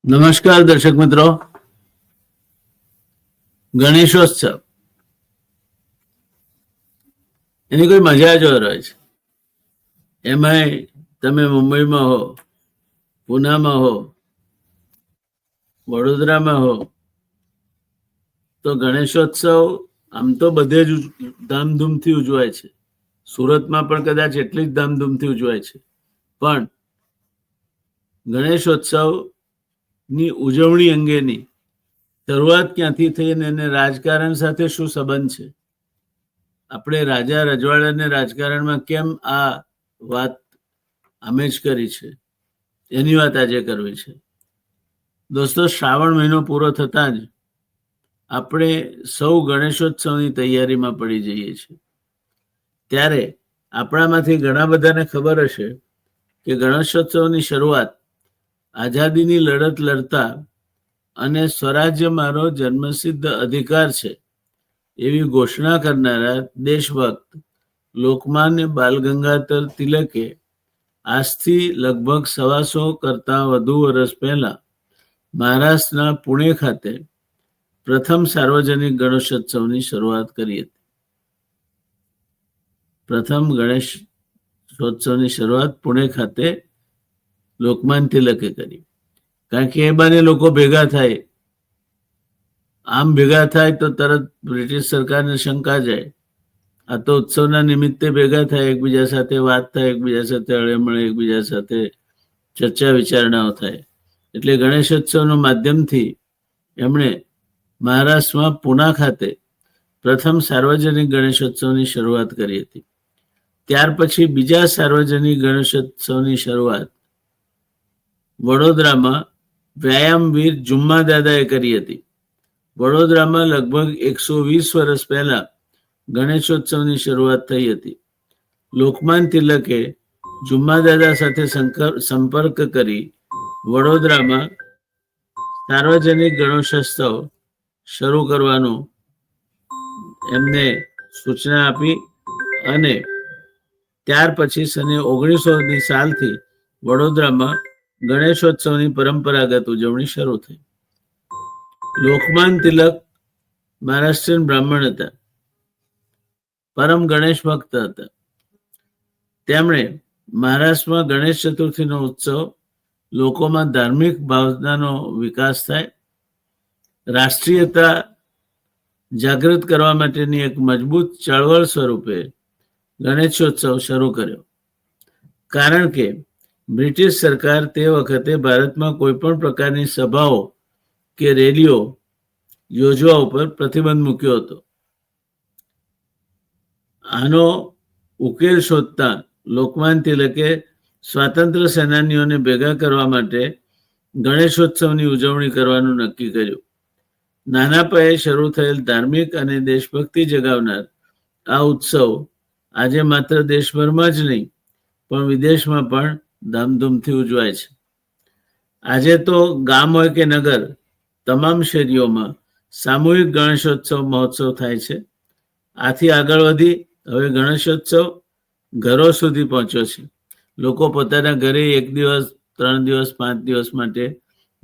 નમસ્કાર દર્શક મિત્રો. ગણેશોત્સવ એની કોઈ મજા જ હોય છે. એમાંય તમે મુંબઈમાં હો, પુનામાં હો, વડોદરામાં હો, તો ગણેશોત્સવ આમ તો બધે જ ધામધૂમથી ઉજવાય છે. સુરતમાં પણ કદાચ એટલી જ ધામધૂમથી ઉજવાય છે. પણ ગણેશોત્સવની ઉજવણી અંગેની શરૂઆત ક્યાંથી થઈ અને એને રાજકારણ સાથે શું સંબંધ છે, આપણે રાજા રજવાડાને રાજકારણમાં કેમ આ વાત અમે જ કરી છે, એની વાત આજે કરવી છે. દોસ્તો, શ્રાવણ મહિનો પૂરો થતાં જ આપણે સૌ ગણેશોત્સવની તૈયારીમાં પડી જઈએ છીએ. ત્યારે આપણામાંથી ઘણા બધાને ખબર હશે કે ગણેશોત્સવની શરૂઆત આઝાદીની લડત લડતા અને સ્વરાજ્ય મારો જન્મસિદ્ધ અધિકાર છે એવી ઘોષણા કરનારા દેશભક્ત લોકમાન્ય બાલ ગંગાધર તિલકે આજથી લગભગ 125 કરતાં વધુ વર્ષ પહેલા મહારાષ્ટ્રના પુણે ખાતે પ્રથમ સાર્વજનિક ગણેશોત્સવની શરૂઆત કરી હતી. પ્રથમ ગણેશોત્સવની શરૂઆત પુણે ખાતે લોકમાન્ય તિલકે કરી. કારણ કે એ બાને લોકો ભેગા થાય, આમ ભેગા થાય તો તરત બ્રિટિશ સરકારને શંકા જાય. આ તો ઉત્સવના નિમિત્તે ભેગા થાય, એકબીજા સાથે વાત થાય, એકબીજા સાથે હળે મળે, એકબીજા સાથે ચર્ચા વિચારણાઓ થાય. એટલે ગણેશોત્સવના માધ્યમથી એમણે મહારાષ્ટ્રમાં પૂના ખાતે પ્રથમ સાર્વજનિક ગણેશોત્સવની શરૂઆત કરી હતી. ત્યાર પછી બીજા સાર્વજનિક ગણેશોત્સવની શરૂઆત વડોદરામાં વ્યાયામવીર જુમ્મા દાદાએ કરી હતી. વડોદરામાં લગભગ 120 વર્ષ પહેલા ગણેશોત્સવની શરૂઆત થઈ હતી. લોકમાન્ય તિલકે જુમ્મા દાદા સાથે સંપર્ક કરી વડોદરામાં સાર્વજનિક ગણેશોત્સવ શરૂ કરવાનું એમને સૂચના આપી અને ત્યાર પછી સને 1900ની સાલથી વડોદરામાં ગણેશોત્સવની પરંપરાગત ઉજવણી શરૂ થઈ. લોકમાન્ય તિલક મહારાષ્ટ્રીયન બ્રાહ્મણ હતા, પરમ ગણેશ ભક્ત હતા. તેમણે મહારાષ્ટ્રમાં ગણેશ ચતુર્થીનો ઉત્સવ લોકોમાં ધાર્મિક ભાવનાનો વિકાસ થાય, રાષ્ટ્રીયતા જાગૃત કરવા માટેની એક મજબૂત ચળવળ સ્વરૂપે ગણેશોત્સવ શરૂ કર્યો. કારણ કે બ્રિટિશ સરકાર તે વખતે ભારતમાં કોઈ પણ પ્રકારની સભાઓ કે રેલીઓ યોજવા ઉપર પ્રતિબંધ મૂક્યો હતો. આનો ઉકેલ શોધતા લોકમાન્ય તિલકે સ્વાતંત્ર્ય સેનાનીઓને ભેગા કરવા માટે ગણેશોત્સવની ઉજવણી કરવાનું નક્કી કર્યું. નાના પાયે શરૂ થયેલ ધાર્મિક અને દેશભક્તિ જગાવનાર આ ઉત્સવ આજે માત્ર દેશભરમાં જ નહીં પણ વિદેશમાં પણ ધામધૂમથી ઉજવાય છે. આજે તો ગામ હોય કે નગર, તમામ શેરીઓમાં સામૂહિક ગણેશોત્સવ મહોત્સવ થાય છે. આથી આગળ વધી હવે ગણેશોત્સવ ઘરો સુધી પહોંચ્યો છે. લોકો પોતાના ઘરે 1 દિવસ, 3 દિવસ, 5 દિવસ માટે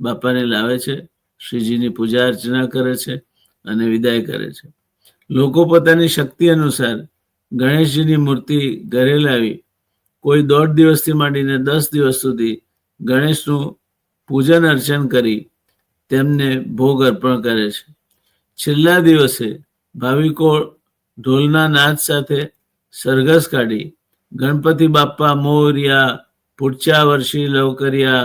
બાપાને લાવે છે, શ્રીજીની પૂજા અર્ચના કરે છે અને વિદાય કરે છે. લોકો પોતાની શક્તિ અનુસાર ગણેશજીની મૂર્તિ ઘરે લાવી કોઈ 1.5 દિવસથી માંડીને 10 દિવસ સુધી ગણેશનું પૂજન અર્ચન કરી તેમને ભોગ અર્પણ કરે છે. છેલ્લા દિવસે ભાવિકો ઢોલના નાદ સાથે સરઘસ કાઢી ગણપતિ બાપ્પા મોર્યા, પુઢच्या वर्षी लवकरिया,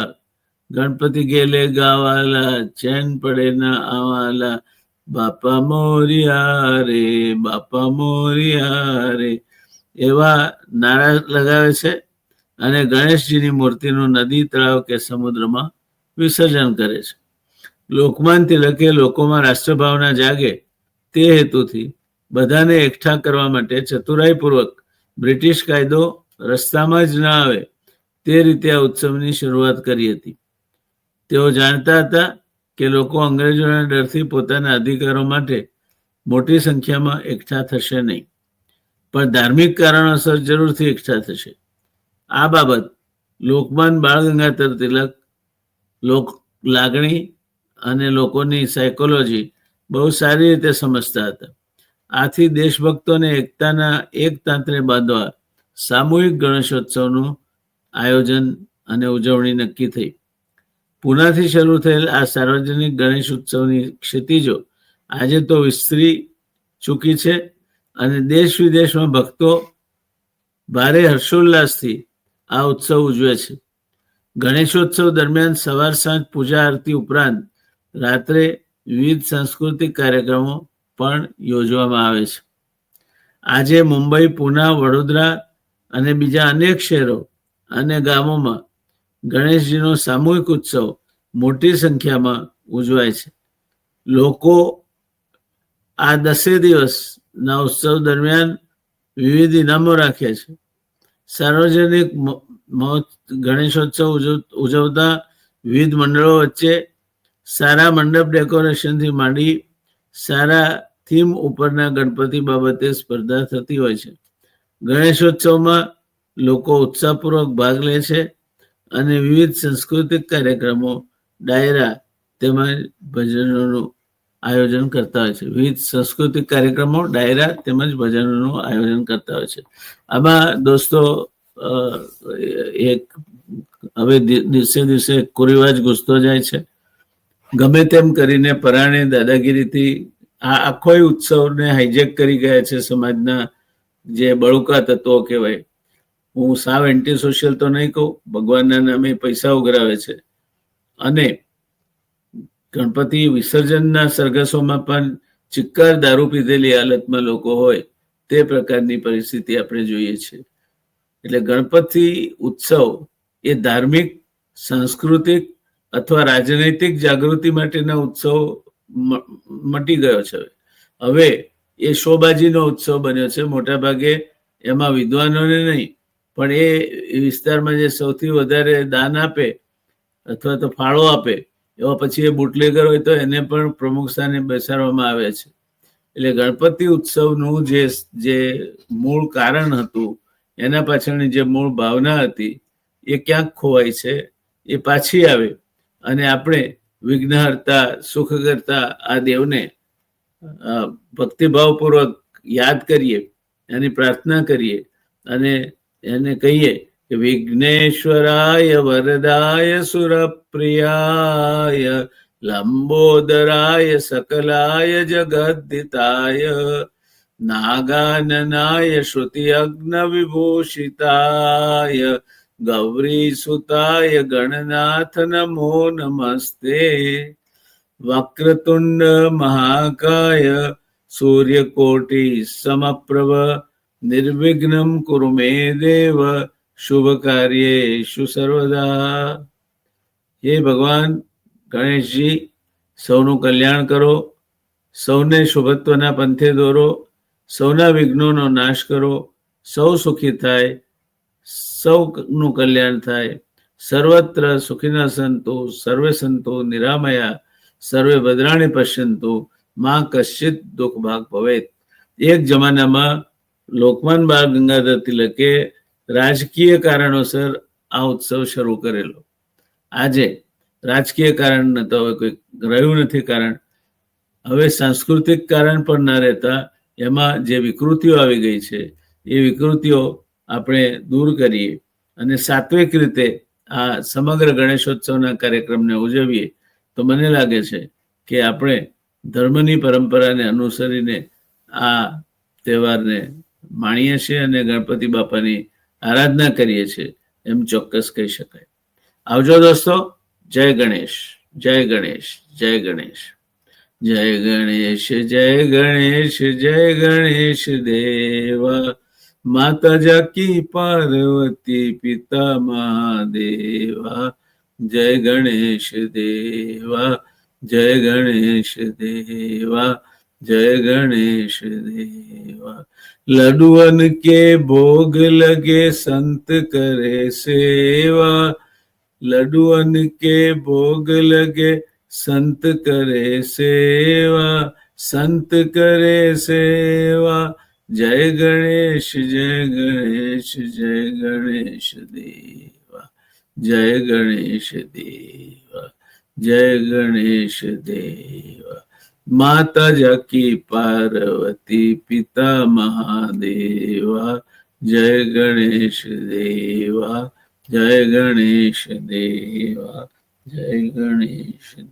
ગણપતિ ગેલે ગાવાલા, ચેન પડે ના આવાલા, બાપા મોરિયા રે, બાપા મોરિયા રે એવા નારા લગાવે છે અને ગણેશજીની મૂર્તિનું નદી, તળાવ કે સમુદ્રમાં વિસર્જન કરે છે. લોકમાન્ય તિલકે લોકોમાં રાષ્ટ્રભાવના જાગે તે હેતુથી બધાને એકઠા કરવા માટે ચતુરાઈપૂર્વક બ્રિટિશ કાયદો રસ્તામાં જ ના આવે તે રીતે આ ઉત્સવની શરૂઆત કરી હતી. તેઓ જાણતા હતા કે લોકો અંગ્રેજોના ડરથી પોતાના અધિકારો માટે મોટી સંખ્યામાં એકઠા થશે નહીં, પણ ધાર્મિક કારણોસર જરૂરથી એકઠા થશે. આ બાબત લોકમાન્ય બાળ ગંગાધર તિલક લાગણી અને લોકોની સાયકોલોજી બહુ સારી રીતે સમજતા હતા. આથી દેશભક્તોને એકતાના એક તાંત્રે બાંધવા સામૂહિક ગણેશોત્સવનું આયોજન અને ઉજવણી નક્કી થઈ. પૂનાથી શરૂ થયેલ આ સાર્વજનિક ગણેશ ઉત્સવની ક્ષિતિજો આજે તો વિસ્તરી ચૂકી છે અને દેશ વિદેશમાં ભક્તો ભારે હર્ષોલ્લાસથી આ ઉત્સવ ઉજવે છે. ગણેશોત્સવ દરમિયાન સવાર સાંજ પૂજા આરતી ઉપરાંત રાત્રે વિવિધ સાંસ્કૃતિક કાર્યક્રમો પણ યોજવામાં આવે છે. આજે મુંબઈ, પુના, વડોદરા અને બીજા અનેક શહેરો અને ગામોમાં ગણેશજીનો સામૂહિક ઉત્સવ મોટી સંખ્યામાં ઉજવાય છે. લોકો આ 10 દિવસના ઉત્સવ દરમિયાન વિવિધ ઇનામો રાખે છે. સાર્વજનિક ગણેશોત્સવ ઉજવતા વિવિધ મંડળો વચ્ચે સારા મંડપ ડેકોરેશનથી માંડી સારા થીમ ઉપરના ગણપતિ બાબતે સ્પર્ધા થતી હોય છે. ગણેશોત્સવમાં લોકો ઉત્સાહપૂર્વક ભાગ લે છે અને વિવિધ સાંસ્કૃતિક કાર્યક્રમો, ડાયરા તેમજ ભજનોનું આયોજન કરતા હોય છે. વિવિધ સાંસ્કૃતિક કાર્યક્રમો, ડાયરા તેમજ ભજનોનું આયોજન કરતા હોય છે. આમાં દોસ્તો એક હવે દિવસે દિવસે કુરિવાજ ઘૂસતો જાય છે. ગમે તેમ કરીને પરાણે દાદાગીરીથી આ આખો ઉત્સવને હાઈજેક કરી ગયા છે સમાજના જે બળુકા તત્વો કહેવાય. હું સાવ એન્ટી સોશિયલ તો નહીં કહું, ભગવાનના નામે પૈસા ઉઘરાવે છે અને ગણપતિ વિસર્જનના સરઘસોમાં પણ ચિક્કાર દારૂ પીધેલી હાલતમાં લોકો હોય તે પ્રકારની પરિસ્થિતિ આપણે જોઈએ છીએ. એટલે ગણપતિ ઉત્સવ એ ધાર્મિક, સાંસ્કૃતિક અથવા રાજનૈતિક જાગૃતિ માટેના ઉત્સવ મટી ગયો છે. હવે એ શોબાજીનો ઉત્સવ બન્યો છે. મોટા ભાગે એમાં વિદ્વાનોને નહીં પણ એ વિસ્તારમાં જે સૌથી વધારે દાન આપે અથવા તો ફાળો આપે એવા પછી એ બુટલેગર હોય તો એને પણ પ્રમુખ સ્થાને બેસાડવામાં આવે છે. એટલે ગણપતિ ઉત્સવનું જે મૂળ કારણ હતું, એના પાછળની જે મૂળ ભાવના હતી એ ક્યાંક ખોવાય છે. એ પાછી આવે અને આપણે વિઘ્નહર્તા, સુખકર્તા આ દેવને ભક્તિભાવપૂર્વક યાદ કરીએ, એની પ્રાર્થના કરીએ અને એને કહીએ કે વિઘ્નેશ્વરાય વરદાય સુરપ્રિયાય લંબોદરાય સકલાય જગદ્દિતાય નાગાનનાય શ્રુતિયજ્ઞ વિભૂષિતાય ગૌરીસુતાય ગણનાથ નમો નમસ્તે. વક્રતુંડ મહાકાય સૂર્યકોટિ સમપ્રભ નિર્વિઘ્નમ કુરુ મે દેવ શુભ કાર્યેષુ સર્વદા. હે ભગવાન ગણેશજી, સૌનું કલ્યાણ કરો, સૌને શુભત્વના પંથે દોરો, સૌના વિઘ્નોનો નાશ કરો, સૌ સુખી થાય, સૌનું કલ્યાણ થાય. સર્વત્ર સુખિનઃ સંતુ સર્વે સંતો નિરામયા સર્વે ભદ્રાણી પશ્યંતુ મા કશ્ચિત દુઃખ ભાગ ભવેત. એક જમાનામાં લોકમાન્ય બાળ ગંગાધર તિલકે રાજકીય કારણોસર આ ઉત્સવ શરૂ કરેલો. આજે રાજકીય કારણ તો હવે કોઈ રહ્યું નથી કારણ. હવે સાંસ્કૃતિક કારણ પણ ન રહેતા એમાં જે વિકૃતિઓ આવી ગઈ છે એ વિકૃતિઓ આપણે દૂર કરીએ અને સાત્વિક રીતે આ સમગ્ર ગણેશોત્સવના કાર્યક્રમને ઉજવીએ તો મને લાગે છે કે આપણે ધર્મની પરંપરાને અનુસરીને આ તહેવારને માણીએ છીએ અને ગણપતિ બાપાની આરાધના કરીએ છીએ એમ ચોક્કસ કહી શકાય. આવજો દોસ્તો. જય ગણેશ, જય ગણેશ, જય ગણેશ, જય ગણેશ, જય ગણેશ, જય ગણેશ દેવા. માતા જાકી પાર્વતી પિતા મહાદેવા. જય ગણેશ દેવા, જય ગણેશ દેવા, जय गणेश देवा. लडुअन के भोग लगे संत करे सेवा. लडुअन के भोग लगे संत करे सेवा. संत करे सेवा. जय गणेश, जय गणेश, जय गणेश देवा. जय गणेश देवा, जय गणेश देवा। माता जकी पार्वती पिता महादेवा, जय गणेश देवा, जय गणेश देवा, जय गणेश।